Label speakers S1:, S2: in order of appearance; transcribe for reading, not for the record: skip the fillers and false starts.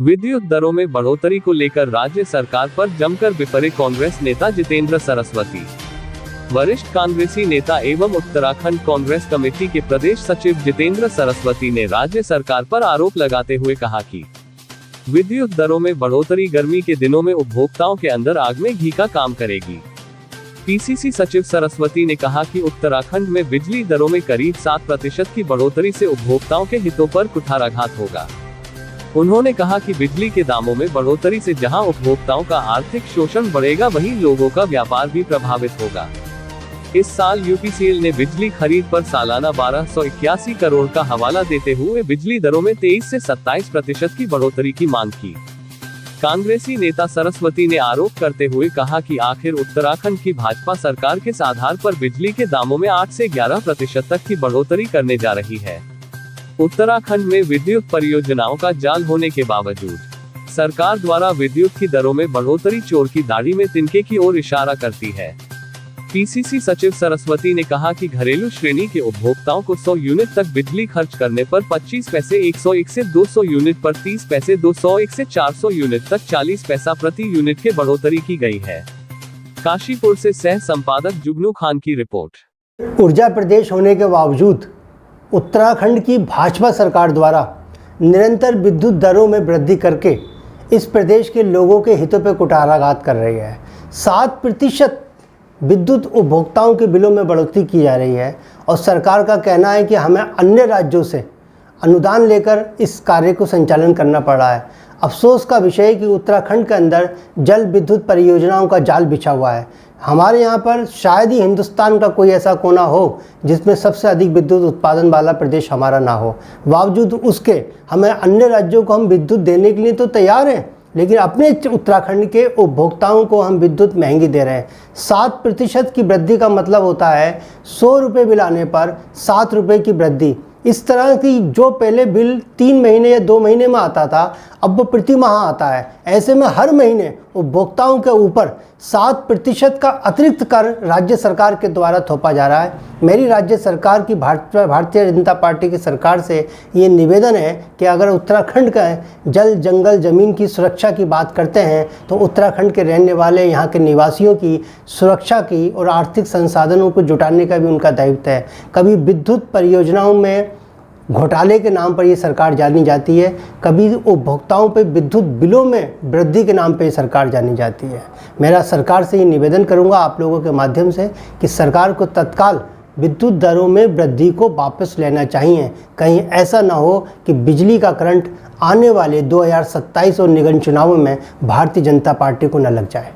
S1: विद्युत दरों में बढ़ोतरी को लेकर राज्य सरकार पर जमकर बिफरे कांग्रेस नेता जितेंद्र सरस्वती। वरिष्ठ कांग्रेसी नेता एवं उत्तराखंड कांग्रेस कमेटी के प्रदेश सचिव जितेंद्र सरस्वती ने राज्य सरकार पर आरोप लगाते हुए कहा कि विद्युत दरों में बढ़ोतरी गर्मी के दिनों में उपभोक्ताओं के अंदर आग में घी का काम करेगी। पीसीसी सचिव सरस्वती ने कहा कि उत्तराखंड में बिजली दरों में करीब 7% की बढ़ोतरी से उपभोक्ताओं के हितों पर कुठाराघात होगा। उन्होंने कहा कि बिजली के दामों में बढ़ोतरी से जहां उपभोक्ताओं का आर्थिक शोषण बढ़ेगा, वहीं लोगों का व्यापार भी प्रभावित होगा। इस साल यूपीसीएल ने बिजली खरीद पर सालाना 1281 करोड़ का हवाला देते हुए बिजली दरों में 23 से 27% की बढ़ोतरी की मांग की। कांग्रेसी नेता सरस्वती ने आरोप करते हुए कहा कि आखिर उत्तराखंड की भाजपा सरकार किस आधार पर बिजली के दामों में 8 से 11% तक की बढ़ोतरी करने जा रही है। उत्तराखंड में विद्युत परियोजनाओं का जाल होने के बावजूद सरकार द्वारा विद्युत की दरों में बढ़ोतरी चोर की दाढ़ी में तिनके की ओर इशारा करती है। पीसीसी सचिव सरस्वती ने कहा कि घरेलू श्रेणी के उपभोक्ताओं को 100 यूनिट तक बिजली खर्च करने पर 25 पैसे, 101 से 200 यूनिट पर 30 पैसे, 201 से 400 यूनिट तक 40 पैसा प्रति यूनिट के बढ़ोतरी की गई है। काशीपुर से सह संपादक जुगनू खान की रिपोर्ट।
S2: ऊर्जा प्रदेश होने के बावजूद उत्तराखंड की भाजपा सरकार द्वारा निरंतर विद्युत दरों में वृद्धि करके इस प्रदेश के लोगों के हितों पर कुठाराघात कर रही है। 7% विद्युत उपभोक्ताओं के बिलों में बढ़ोतरी की जा रही है और सरकार का कहना है कि हमें अन्य राज्यों से अनुदान लेकर इस कार्य को संचालन करना पड़ रहा है। अफसोस का विषय है कि उत्तराखंड के अंदर जल विद्युत परियोजनाओं का जाल बिछा हुआ है। हमारे यहाँ पर शायद ही हिंदुस्तान का कोई ऐसा कोना हो जिसमें सबसे अधिक विद्युत उत्पादन वाला प्रदेश हमारा ना हो। बावजूद उसके हमें अन्य राज्यों को हम विद्युत देने के लिए तो तैयार हैं, लेकिन अपने उत्तराखंड के उपभोक्ताओं को हम विद्युत महंगी दे रहे हैं। 7% की वृद्धि का मतलब होता है 100 रुपये बिल आने पर 7 रुपये की वृद्धि। इस तरह की जो पहले बिल 3 महीने या 2 महीने में आता था, अब वो प्रति माह आता है। ऐसे में हर महीने उपभोक्ताओं के ऊपर 7% का अतिरिक्त कर राज्य सरकार के द्वारा थोपा जा रहा है। मेरी राज्य सरकार की भारतीय जनता पार्टी की सरकार से ये निवेदन है कि अगर उत्तराखंड का जल जंगल ज़मीन की सुरक्षा की बात करते हैं तो उत्तराखंड के रहने वाले यहाँ के निवासियों की सुरक्षा की और आर्थिक संसाधनों को जुटाने का भी उनका दायित्व है। कभी विद्युत परियोजनाओं में घोटाले के नाम पर ये सरकार जानी जाती है, कभी उपभोक्ताओं पे विद्युत बिलों में वृद्धि के नाम पे ये सरकार जानी जाती है। मेरा सरकार से ये निवेदन करूंगा आप लोगों के माध्यम से कि सरकार को तत्काल विद्युत दरों में वृद्धि को वापस लेना चाहिए। कहीं ऐसा ना हो कि बिजली का करंट आने वाले 2027 और निगम चुनावों में भारतीय जनता पार्टी को न लग जाए।